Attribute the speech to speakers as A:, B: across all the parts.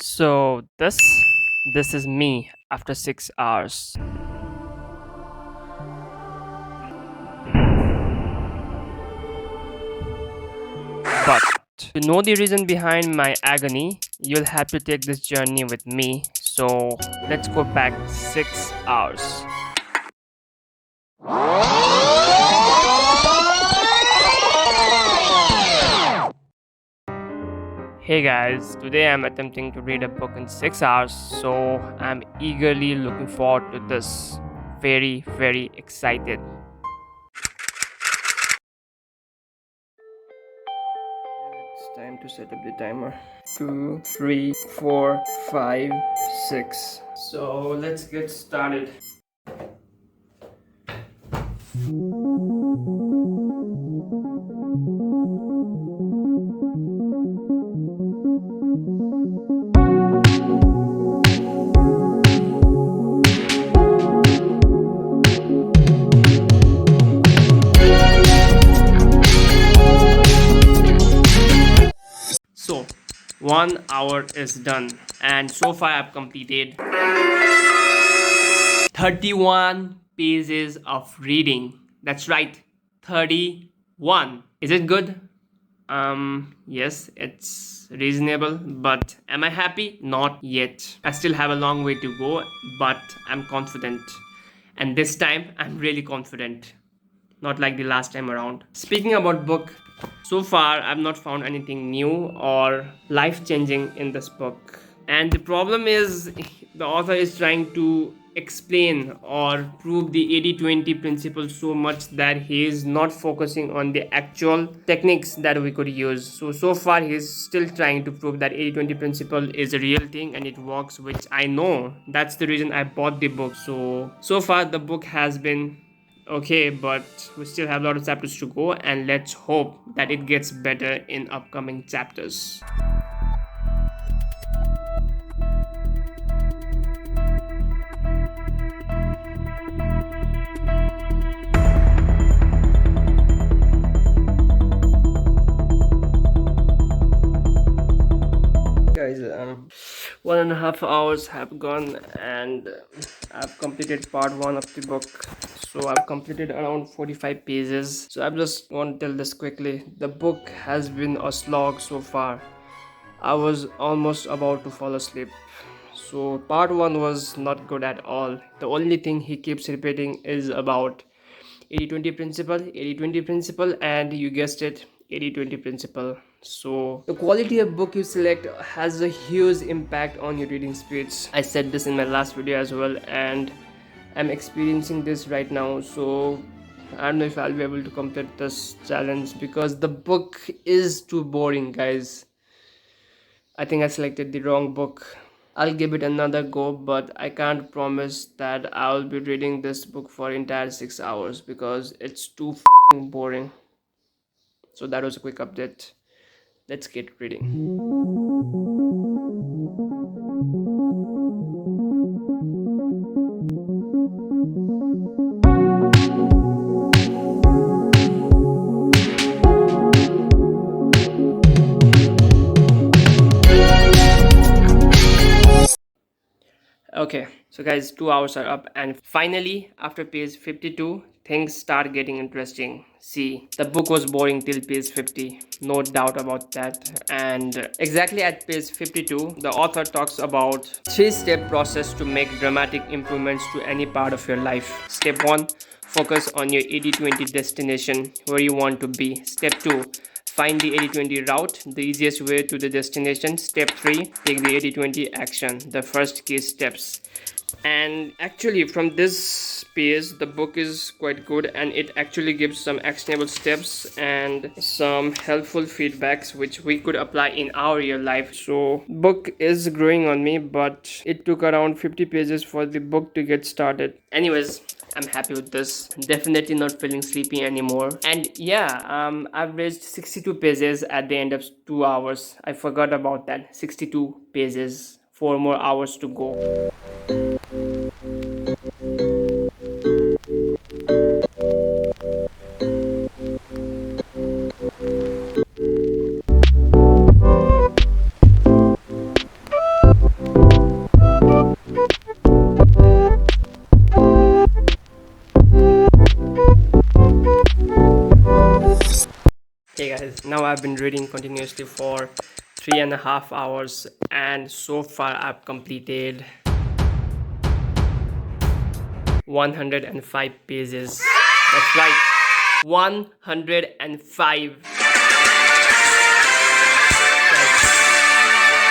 A: So this is me after 6 hours. But to know the reason behind my agony, you'll have to take this journey with me. So let's go back 6 hours. Hey guys, today I'm attempting to read a book in 6 hours, so I'm eagerly looking forward to this. Very excited. It's time to set up the timer. 2, 3, 4, 5, 6. So let's get started. So 1 hour is done, and so far I've completed 31 pages of reading. That's right, 31. Is it good? Yes, it's reasonable, but am I happy? Not yet. I still have a long way to go, but I'm confident. And this time, I'm really confident. Not like the last time around. Speaking about book, so far I've not found anything new or life-changing in this book. And the problem is the author is trying to explain or prove the 80-20 principle so much that he is not focusing on the actual techniques that we could use. So far he's still trying to prove that 80-20 principle is a real thing and it works, which I know. That's the reason I bought the book. So far the book has been okay, but we still have a lot of chapters to go, and let's hope that it gets better in upcoming chapters. Guys, 1.5 hours have gone, and I've completed part 1 of the book. So I've completed around 45 pages. So I just want to tell this quickly. The book has been a slog so far. I was almost about to fall asleep. So part 1 was not good at all. The only thing he keeps repeating is about 80-20 principle, 80-20 principle, and you guessed it, 80-20 principle. So the quality of book you select has a huge impact on your reading speeds. I said this in my last video as well, and I'm experiencing this right now. So I don't know if I'll be able to complete this challenge because the book is too boring, guys. I think I selected the wrong book. I'll give it another go, but I can't promise that I'll be reading this book for entire 6 hours because it's too fucking boring. So that was a quick update. Let's get reading. Okay, so guys, 2 hours are up, and finally after page 52 things start getting interesting. See, the book was boring till page 50, no doubt about that. And exactly at page 52 the author talks about 3-step process to make dramatic improvements to any part of your life. Step 1, focus on your 80-20 destination, where you want to be. Step 2, find the 80-20 route, the easiest way to the destination. Step 3, take the 80-20 action, the first key steps. And actually from this page the book is quite good, and it actually gives some actionable steps and some helpful feedbacks which we could apply in our real life. So book is growing on me, but it took around 50 pages for the book to get started. Anyways, I'm happy with this. Definitely not feeling sleepy anymore. And yeah, I've reached 62 pages at the end of 2 hours. I forgot about that. 62 pages. 4 more hours to go. reading continuously for 3.5 hours, and so far I've completed 105 pages. That's right, 105.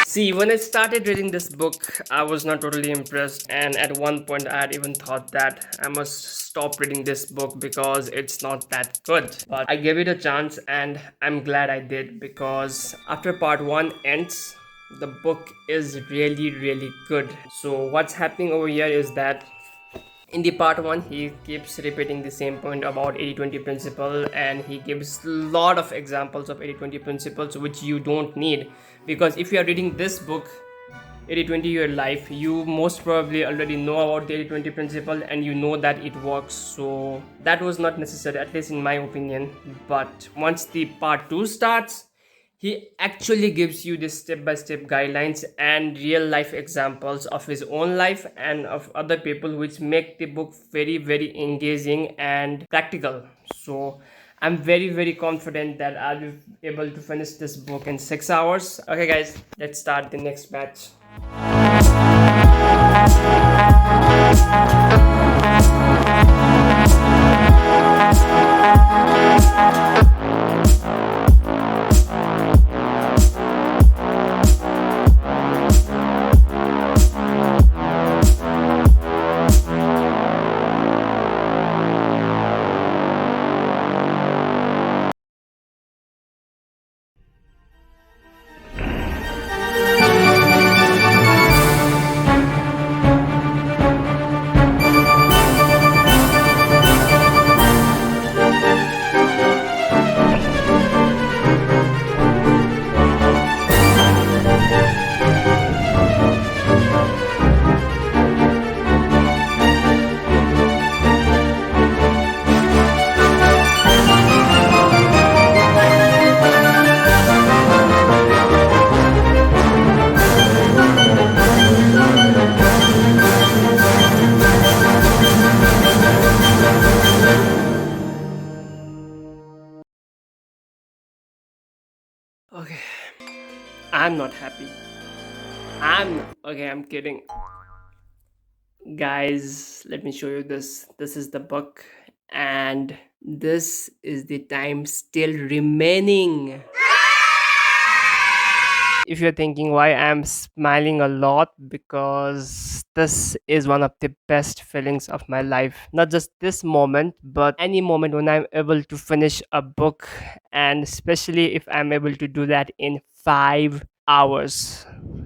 A: See, when I started reading this book, I was not totally impressed, and at one point, I had even thought that I must stop reading this book because it's not that good. But I gave it a chance, and I'm glad I did, because after part 1 ends, the book is really, really good. So, what's happening over here is that in the part 1 he keeps repeating the same point about 80-20 principle, and he gives a lot of examples of 80-20 principles which you don't need, because if you are reading this book 80-20 your life, you most probably already know about the 80-20 principle and you know that it works. So that was not necessary, at least in my opinion. But once the part 2 starts, he actually gives you the step-by-step guidelines and real life examples of his own life and of other people, which make the book very, very engaging and practical. So I'm very, very confident that I'll be able to finish this book in 6 hours. Okay guys, let's start the next batch. Okay, I'm not happy. I'm kidding. Guys, let me show you this. This is the book, and this is the time still remaining. If you're thinking why I'm smiling a lot, because this is one of the best feelings of my life. Not just this moment, but any moment when I'm able to finish a book, and especially if I'm able to do that in 5 hours.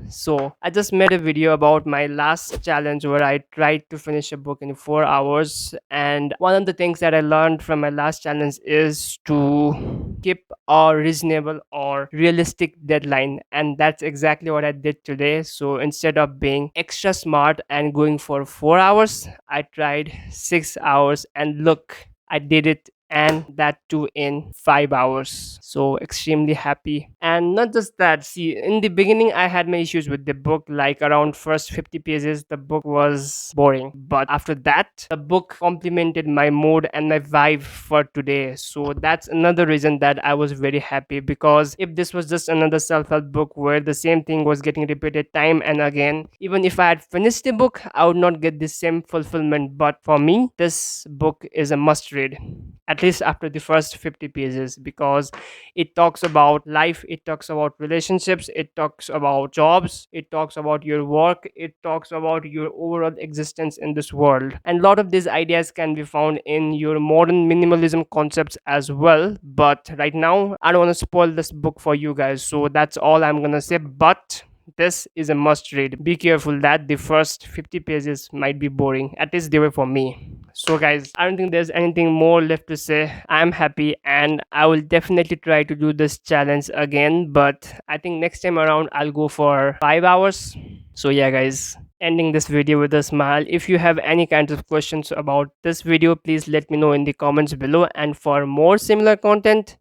A: So I just made a video about my last challenge where I tried to finish a book in 4 hours, and one of the things that I learned from my last challenge is to keep a reasonable or realistic deadline, and that's exactly what I did today. So instead of being extra smart and going for 4 hours, I tried 6 hours, and look, I did it, and that too in 5 hours. So extremely happy. And not just that, see, in the beginning I had my issues with the book, like around first 50 pages the book was boring, but after that the book complemented my mood and my vibe for today. So that's another reason that I was very happy, because if this was just another self-help book where the same thing was getting repeated time and again, even if I had finished the book I would not get the same fulfillment. But for me, this book is a must read, at least after the first 50 pages, because it talks about life, it talks about relationships, it talks about jobs, it talks about your work, it talks about your overall existence in this world. And a lot of these ideas can be found in your modern minimalism concepts as well. But right now I don't want to spoil this book for you guys, so that's all I'm gonna say. But this is a must read. Be careful that the first 50 pages might be boring, at least they were for me. So guys, I don't think there's anything more left to say. I'm happy, and I will definitely try to do this challenge again, but I think next time around I'll go for 5 hours. So yeah guys, ending this video with a smile. If you have any kinds of questions about this video, please let me know in the comments below, and for more similar content,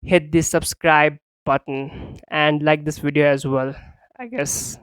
A: hit the subscribe button and like this video as well, I guess.